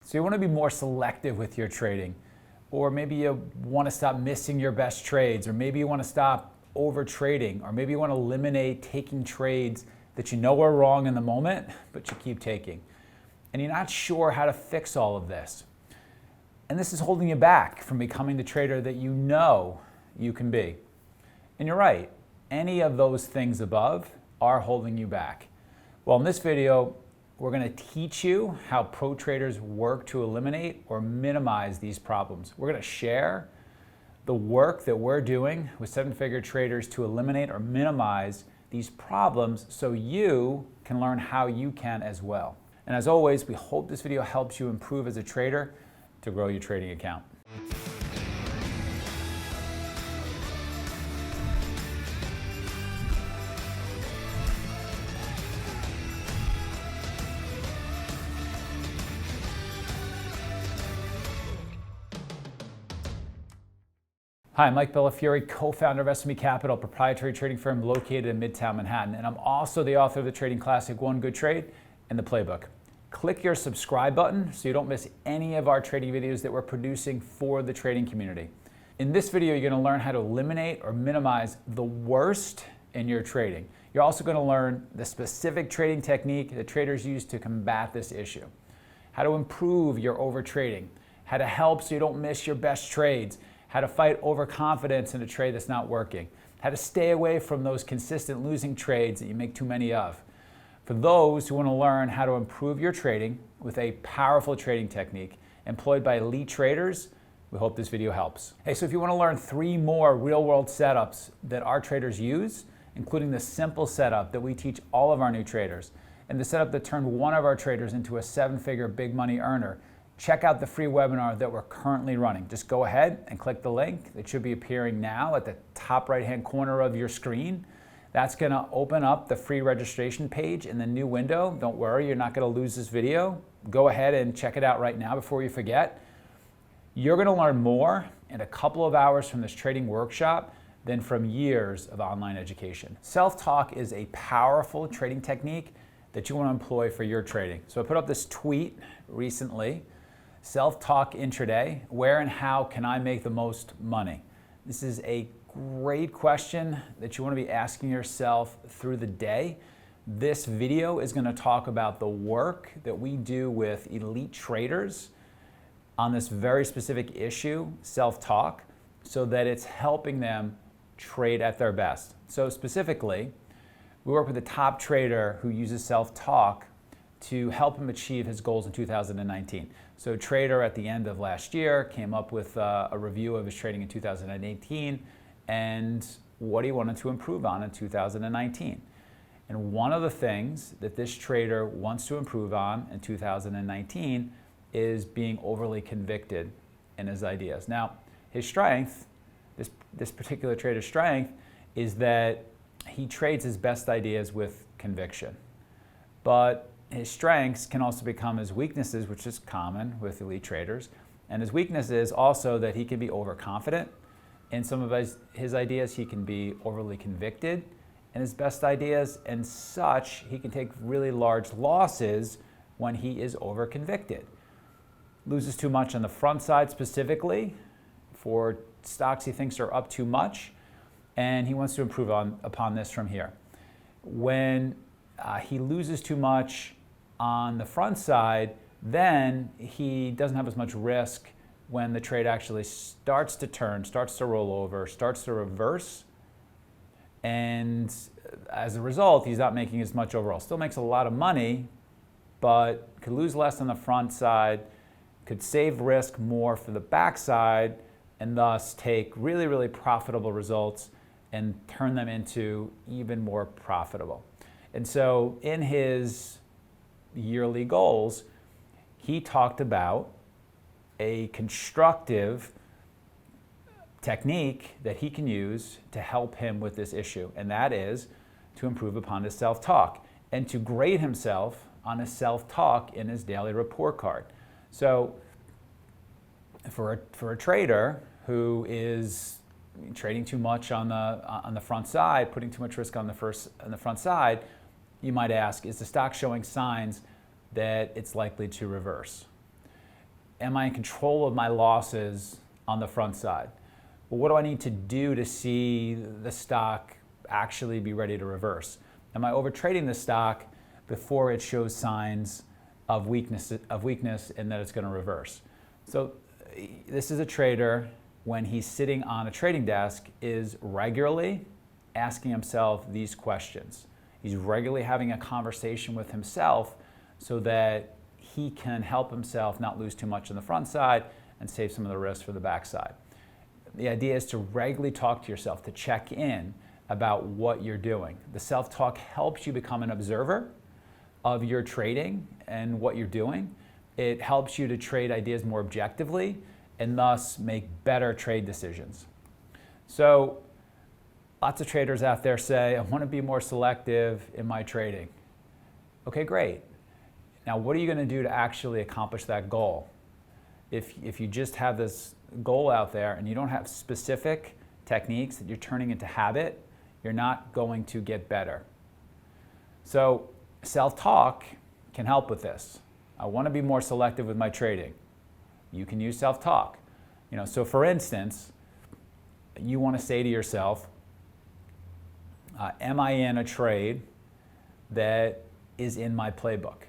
So you want to be more selective with your trading, or maybe you want to stop missing your best trades, or maybe you want to stop over trading, or maybe you want to eliminate taking trades that you know are wrong in the moment, but you keep taking. And you're not sure how to fix all of this. And this is holding you back from becoming the trader that you know you can be. And you're right, any of those things above are holding you back. Well, in this video, we're going to teach you how pro traders work to eliminate or minimize these problems. We're going to share the work that we're doing with seven-figure traders to eliminate or minimize these problems so you can learn how you can as well. And as always, we hope this video helps you improve as a trader to grow your trading account. Hi, I'm Mike Bellafiore, co-founder of SME Capital, proprietary trading firm located in Midtown Manhattan, and I'm also the author of the trading classic, One Good Trade, and the Playbook. Click your subscribe button so you don't miss any of our trading videos that we're producing for the trading community. In this video, you're going to learn how to eliminate or minimize the worst in your trading. You're also going to learn the specific trading technique that traders use to combat this issue, how to improve your overtrading, how to help so you don't miss your best trades, how to fight overconfidence in a trade that's not working, how to stay away from those consistent losing trades that you make too many of. For those who want to learn how to improve your trading with a powerful trading technique employed by elite traders, we hope this video helps. Hey, so if you want to learn 3 more real-world setups that our traders use, including the simple setup that we teach all of our new traders, and the setup that turned one of our traders into a 7-figure big money earner, check out the free webinar that we're currently running. Just go ahead and click the link that should be appearing now at the top right-hand corner of your screen. That's going to open up the free registration page in the new window. Don't worry, you're not going to lose this video. Go ahead and check it out right now before you forget. You're going to learn more in a couple of hours from this trading workshop than from years of online education. Self-talk is a powerful trading technique that you want to employ for your trading. So I put up this tweet recently. Self-talk intraday, where and how can I make the most money? This is a great question that you want to be asking yourself through the day. This video is going to talk about the work that we do with elite traders on this very specific issue, self-talk, so that it's helping them trade at their best. So specifically, we work with a top trader who uses self-talk to help him achieve his goals in 2019. So trader at the end of last year came up with a review of his trading in 2018 and what he wanted to improve on in 2019. And one of the things that this trader wants to improve on in 2019 is being overly convicted in his ideas. Now, his strength, this particular trader's strength, is that he trades his best ideas with conviction. But his strengths can also become his weaknesses, which is common with elite traders. And his weakness is also that he can be overconfident in some of his ideas. He can be overly convicted in his best ideas, and such, he can take really large losses when he is overconvicted. Loses too much on the front side specifically for stocks he thinks are up too much, and he wants to improve upon this from here. When he loses too much on the front side, then he doesn't have as much risk when the trade actually starts to turn, starts to roll over, starts to reverse. And as a result, he's not making as much overall. Still makes a lot of money, but could lose less on the front side, could save risk more for the back side, and thus take really, really profitable results and turn them into even more profitable. And so in his yearly goals, he talked about a constructive technique that he can use to help him with this issue, and that is to improve upon his self-talk and to grade himself on his self-talk in his daily report card. So for a trader who is trading too much on the front side, putting too much risk on the front side, you might ask, is the stock showing signs that it's likely to reverse? am I in control of my losses on the front side? Well, what do I need to do to see the stock actually be ready to reverse? Am I overtrading the stock before it shows signs of weakness and that it's going to reverse? So this is a trader, when he's sitting on a trading desk, is regularly asking himself these questions. He's regularly having a conversation with himself so that he can help himself not lose too much on the front side and save some of the risk for the back side. The idea is to regularly talk to yourself, to check in about what you're doing. The self-talk helps you become an observer of your trading and what you're doing. It helps you to trade ideas more objectively and thus make better trade decisions. So lots of traders out there say, I want to be more selective in my trading. Okay, great. Now, what are you going to do to actually accomplish that goal? If you just have this goal out there and you don't have specific techniques that you're turning into habit, you're not going to get better. So self-talk can help with this. I want to be more selective with my trading. You can use self-talk. So for instance, you want to say to yourself, am I in a trade that is in my playbook?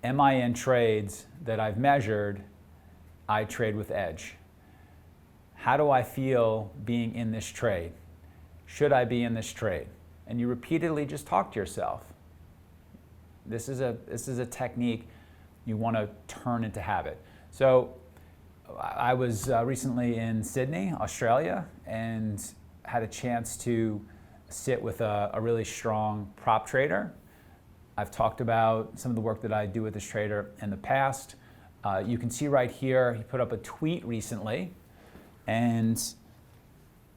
Am I in trades that I've measured I trade with edge? How do I feel being in this trade? Should I be in this trade? And you repeatedly just talk to yourself. This is a technique you want to turn into habit. So I was recently in Sydney, Australia, and had a chance to sit with a really strong prop trader. I've talked about some of the work that I do with this trader in the past. You can see right here, he put up a tweet recently, and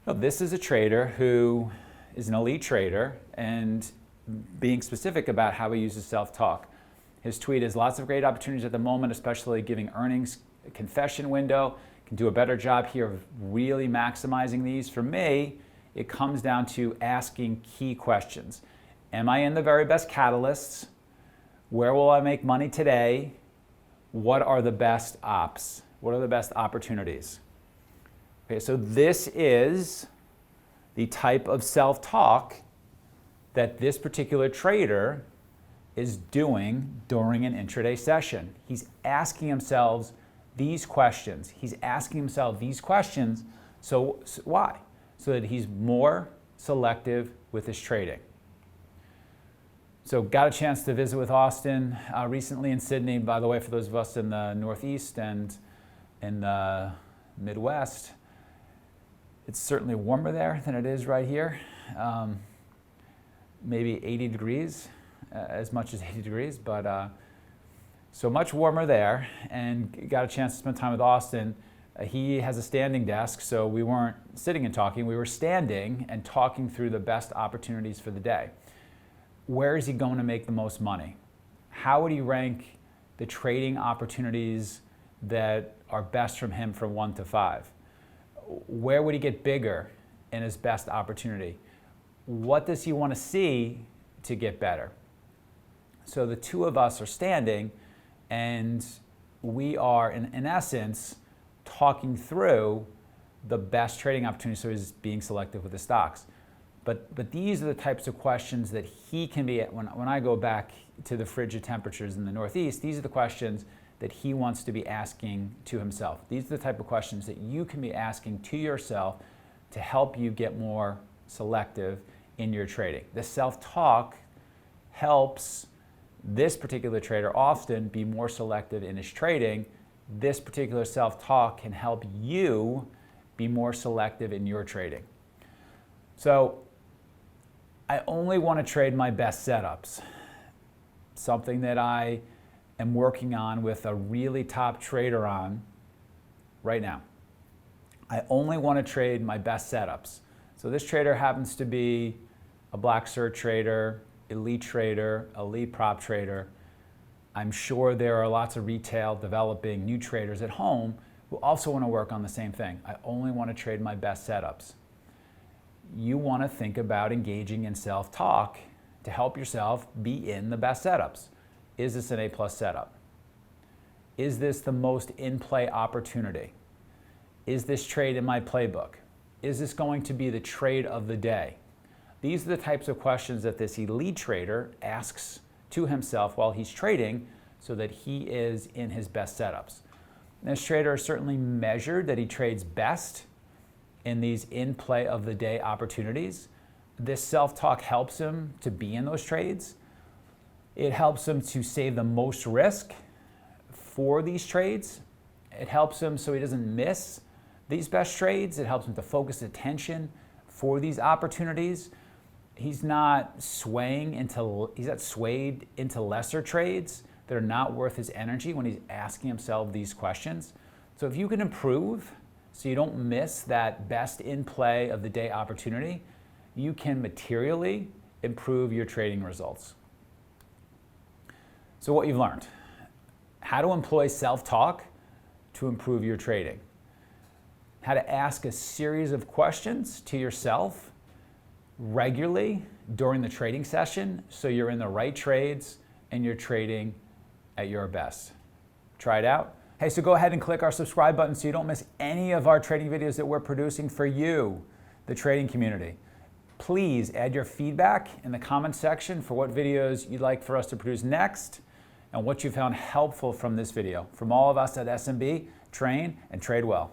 this is a trader who is an elite trader, and being specific about how he uses self-talk. His tweet is, lots of great opportunities at the moment, especially giving earnings a confession window. Can do a better job here of really maximizing these. For me, it comes down to asking key questions. Am I in the very best catalysts? Where will I make money today? What are the best ops? What are the best opportunities? Okay, so this is the type of self-talk that this particular trader is doing during an intraday session. He's asking himself these questions. So why? So that he's more selective with his trading. So got a chance to visit with Austin recently in Sydney. By the way, for those of us in the Northeast and in the Midwest, it's certainly warmer there than it is right here. Maybe 80 degrees, as much as 80 degrees, but so much warmer there, and got a chance to spend time with Austin. He has a standing desk, so we weren't sitting and talking, we were standing and talking through the best opportunities for the day. Where is he going to make the most money? How would he rank the trading opportunities that are best from him from 1 to 5? Where would he get bigger in his best opportunity? What does he want to see to get better? So the two of us are standing, and we are, in essence, talking through the best trading opportunities, so he's being selective with the stocks. But these are the types of questions that he can be, when I go back to the frigid temperatures in the Northeast, these are the questions that he wants to be asking to himself. These are the type of questions that you can be asking to yourself to help you get more selective in your trading. The self-talk helps this particular trader often be more selective in his trading. This particular self-talk can help you be more selective in your trading. So I only want to trade my best setups, something that I am working on with a really top trader on right now. I only want to trade my best setups. So this trader happens to be a Blacksur trader, elite prop trader. I'm sure there are lots of retail developing new traders at home who also want to work on the same thing. I only want to trade my best setups. You want to think about engaging in self-talk to help yourself be in the best setups. Is this an A+ setup? Is this the most in-play opportunity? Is this trade in my playbook? Is this going to be the trade of the day? These are the types of questions that this elite trader asks to himself while he's trading so that he is in his best setups. This trader is certainly measured that he trades best in these in-play of the day opportunities. This self-talk helps him to be in those trades. It helps him to save the most risk for these trades. It helps him so he doesn't miss these best trades. It helps him to focus attention for these opportunities. He's not swayed into lesser trades that are not worth his energy when he's asking himself these questions. So if you can improve so you don't miss that best in play of the day opportunity, you can materially improve your trading results. So what you've learned: how to employ self-talk to improve your trading, how to ask a series of questions to yourself regularly during the trading session so you're in the right trades and you're trading at your best. Try it out. Hey, so go ahead and click our subscribe button so you don't miss any of our trading videos that we're producing for you, the trading community. Please add your feedback in the comment section for what videos you'd like for us to produce next and what you found helpful from this video. From all of us at SMB, train and trade well.